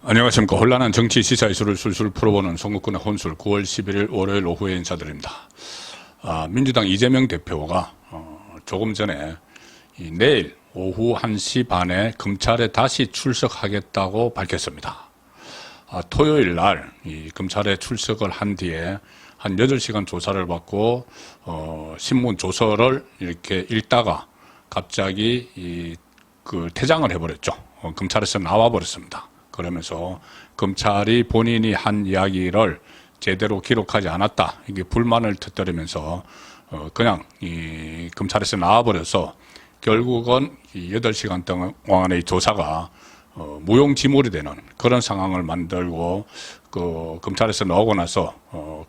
안녕하십니까. 혼란한 정치 시사 이슈를 술술 풀어보는 송국근의 혼술 9월 11일 월요일 오후에 인사드립니다. 민주당 이재명 대표가 조금 전에 내일 오후 1시 반에 검찰에 다시 출석하겠다고 밝혔습니다. 토요일 날 검찰에 출석을 한 뒤에 한 8시간 조사를 받고 신문 조서를 이렇게 읽다가 갑자기 퇴장을 해버렸죠. 검찰에서 나와버렸습니다. 그러면서 검찰이 본인이 한 이야기를 제대로 기록하지 않았다, 이게 불만을 터뜨리면서 그냥 검찰에서 나와버려서 결국은 8시간 동안의 조사가 무용지물이 되는 그런 상황을 만들고, 검찰에서 나오고 나서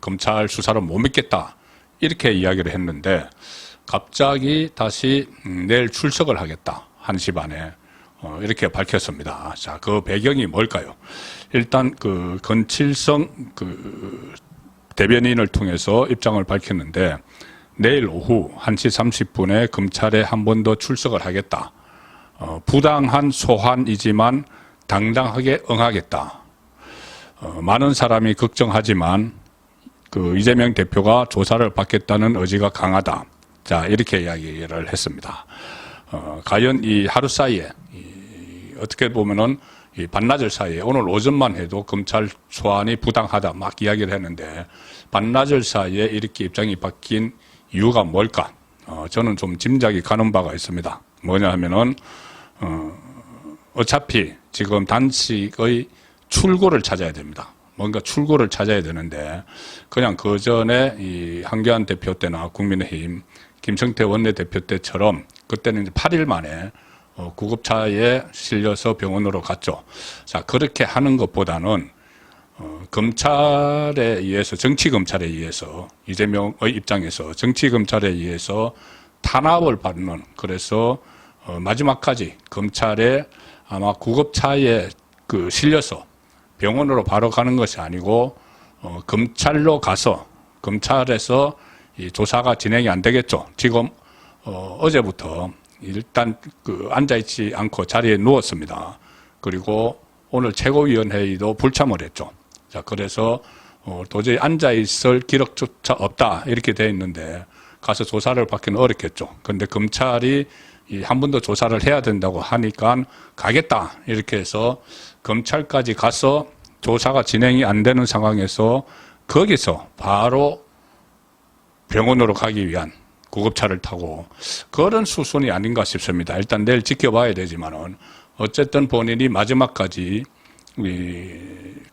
검찰 수사를 못 믿겠다 이렇게 이야기를 했는데, 갑자기 다시 내일 출석을 하겠다 1시 반에 이렇게 밝혔습니다. 자, 그 배경이 뭘까요? 일단 건칠성 대변인을 통해서 입장을 밝혔는데, 내일 오후 1시 30분에 검찰에 한 번 더 출석을 하겠다. 부당한 소환이지만 당당하게 응하겠다. 많은 사람이 걱정하지만 이재명 대표가 조사를 받겠다는 의지가 강하다. 자, 이렇게 이야기를 했습니다. 과연 이 하루 사이에 어떻게 보면은 반나절 사이에, 오늘 오전만 해도 검찰 소환이 부당하다 막 이야기를 했는데, 반나절 사이에 이렇게 입장이 바뀐 이유가 뭘까? 저는 좀 짐작이 가는 바가 있습니다. 뭐냐 하면은 어차피 지금 단식의 출구를 찾아야 됩니다. 뭔가 출구를 찾아야 되는데, 그냥 그 전에 이 한교안 대표 때나 국민의힘 김성태 원내대표 때처럼 그때는 이제 8일 만에 구급차에 실려서 병원으로 갔죠. 자, 그렇게 하는 것보다는 검찰에 의해서, 정치검찰에 의해서, 이재명의 입장에서 정치검찰에 의해서 탄압을 받는, 그래서 마지막까지 검찰에 아마 구급차에 실려서 병원으로 바로 가는 것이 아니고 검찰로 가서 검찰에서 이 조사가 진행이 안 되겠죠. 지금 어제부터 일단 앉아있지 않고 자리에 누웠습니다. 그리고 오늘 최고위원회의도 불참을 했죠. 자, 그래서 도저히 앉아있을 기력조차 없다 이렇게 돼 있는데, 가서 조사를 받기는 어렵겠죠. 그런데 검찰이 한 번 더 조사를 해야 된다고 하니까 가겠다 이렇게 해서 검찰까지 가서 조사가 진행이 안 되는 상황에서 거기서 바로 병원으로 가기 위한 구급차를 타고, 그런 수순이 아닌가 싶습니다. 일단 내일 지켜봐야 되지만은, 어쨌든 본인이 마지막까지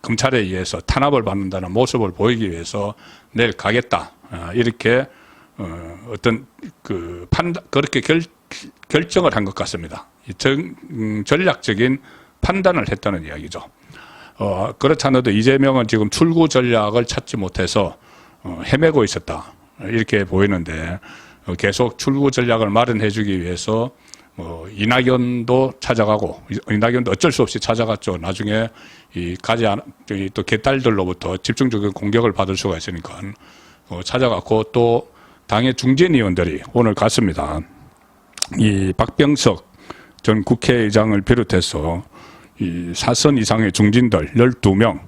검찰에 의해서 탄압을 받는다는 모습을 보이기 위해서 내일 가겠다, 이렇게 어떤 그렇게 결정을 한 것 같습니다. 전략적인 판단을 했다는 이야기죠. 그렇지 않아도 이재명은 지금 출구 전략을 찾지 못해서 헤매고 있었다 이렇게 보이는데, 계속 출구 전략을 마련해 주기 위해서 이낙연도 찾아가고, 이낙연도 어쩔 수 없이 찾아갔죠. 나중에 또 개딸들로부터 집중적인 공격을 받을 수가 있으니까 찾아갔고, 또 당의 중진 의원들이 오늘 갔습니다. 이 박병석 전 국회의장을 비롯해서 이 4선 이상의 중진들 12명,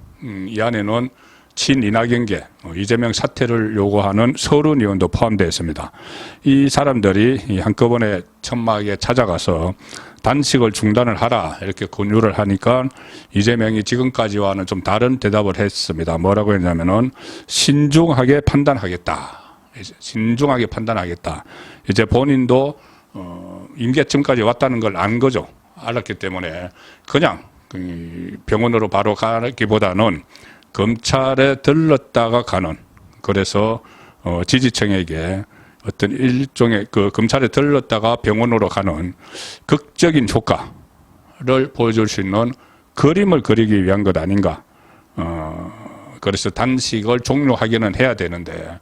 이 안에는 친이낙연계, 이재명 사퇴를 요구하는 서른 의원도 포함되어 있습니다. 이 사람들이 한꺼번에 천막에 찾아가서 단식을 중단을 하라 이렇게 권유를 하니까, 이재명이 지금까지와는 좀 다른 대답을 했습니다. 뭐라고 했냐면은 신중하게 판단하겠다. 신중하게 판단하겠다. 이제 본인도 임계점까지 왔다는 걸 안 거죠. 알았기 때문에 그냥 병원으로 바로 가기보다는 검찰에 들렀다가 가는, 그래서 지지층에게 어떤 일종의 검찰에 들렀다가 병원으로 가는 극적인 효과를 보여줄 수 있는 그림을 그리기 위한 것 아닌가. 그래서 단식을 종료하기는 해야 되는데,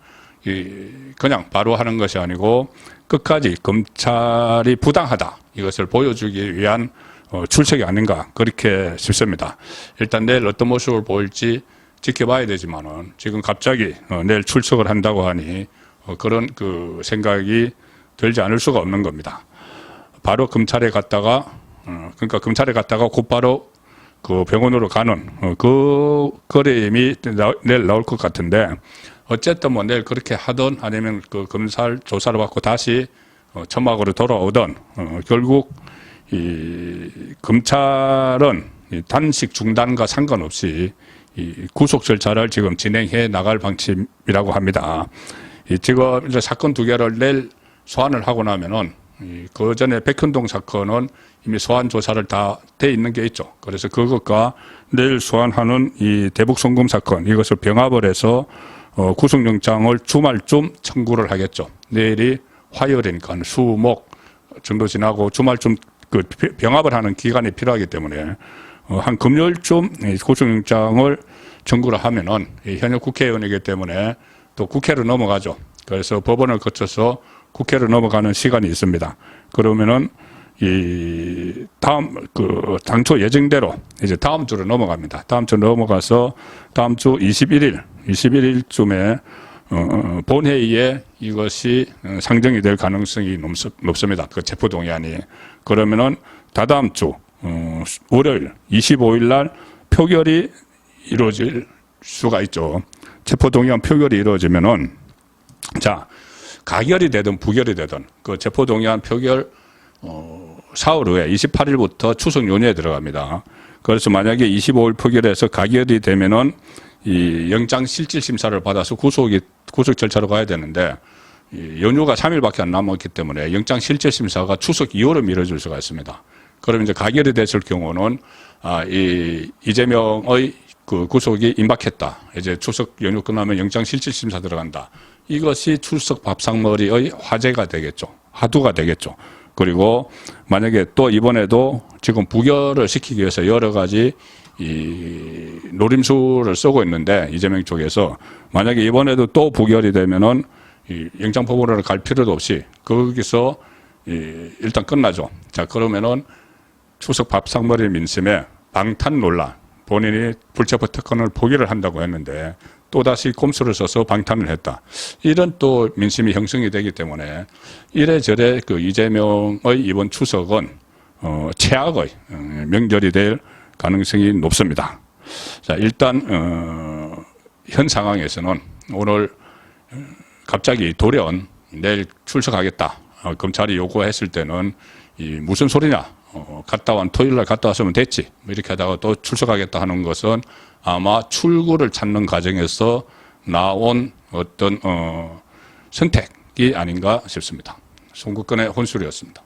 그냥 바로 하는 것이 아니고 끝까지 검찰이 부당하다 이것을 보여주기 위한 출석이 아닌가, 그렇게 싶습니다. 일단 내일 어떤 모습을 보일지 지켜봐야 되지만은, 지금 갑자기 내일 출석을 한다고 하니 그런 생각이 들지 않을 수가 없는 겁니다. 바로 검찰에 갔다가, 그러니까 검찰에 갔다가 곧바로 그 병원으로 가는 그 그림이 내일 나올 것 같은데, 어쨌든 뭐 내일 그렇게 하든 아니면 그 검사 조사를 받고 다시 천막으로 돌아오든 결국 이 검찰은 이 단식 중단과 상관없이 이 구속 절차를 지금 진행해 나갈 방침이라고 합니다. 지금 이제 사건 두 개를 내일 소환을 하고 나면은 그 전에 백현동 사건은 이미 소환 조사를 다 돼 있는 게 있죠. 그래서 그것과 내일 소환하는 이 대북 송금 사건, 이것을 병합을 해서 구속영장을 주말쯤 청구를 하겠죠. 내일이 화요일이니까 수목 정도 지나고 주말쯤 그 병합을 하는 기간이 필요하기 때문에 한 금요일쯤 구속영장을 청구를 하면은 현역 국회의원이기 때문에 또 국회로 넘어가죠. 그래서 법원을 거쳐서 국회로 넘어가는 시간이 있습니다. 그러면은 이 다음 그 당초 예정대로 이제 다음 주로 넘어갑니다. 다음 주 넘어가서 다음 주 21일쯤에 본회의에 이것이 상정이 될 가능성이 높습니다. 그 체포동의안이. 그러면은 다다음 주 월요일 25일 날 표결이 이루어질 수가 있죠. 체포동의안 표결이 이루어지면은, 자, 가결이 되든 부결이 되든 그 체포동의안 표결 사흘 후에 28일부터 추석 연휴에 들어갑니다. 그래서 만약에 25일 표결해서 가결이 되면은 이 영장 실질 심사를 받아서 구속 절차로 가야 되는데, 이 연휴가 3일밖에 안 남았기 때문에 영장 실질 심사가 추석 이후로 미뤄질 수가 있습니다. 그러면 이제 가결이 됐을 경우는 이재명의 그 구속이 임박했다. 이제 추석 연휴 끝나면 영장 실질 심사 들어간다. 이것이 출석 밥상머리의 화제가 되겠죠. 화두가 되겠죠. 그리고 만약에 또 이번에도 지금 부결을 시키기 위해서 여러 가지 이 노림수를 쓰고 있는데, 이재명 쪽에서 만약에 이번에도 또 부결이 되면은 이 영장법원으로 갈 필요도 없이 거기서 일단 끝나죠. 자, 그러면은 추석 밥상머리 민심에 방탄 논란, 본인이 불체포 특권을 포기를 한다고 했는데 또다시 꼼수를 써서 방탄을 했다. 이런 또 민심이 형성이 되기 때문에 이래저래 그 이재명의 이번 추석은 최악의 명절이 될 가능성이 높습니다. 자, 일단 현 상황에서는 오늘 갑자기 돌연 내일 출석하겠다. 검찰이 요구했을 때는 무슨 소리냐. 갔다 온 토요일 날 갔다 왔으면 됐지. 이렇게 하다가 또 출석하겠다 하는 것은 아마 출구를 찾는 과정에서 나온 어떤 선택이 아닌가 싶습니다. 송국근의 혼술이었습니다.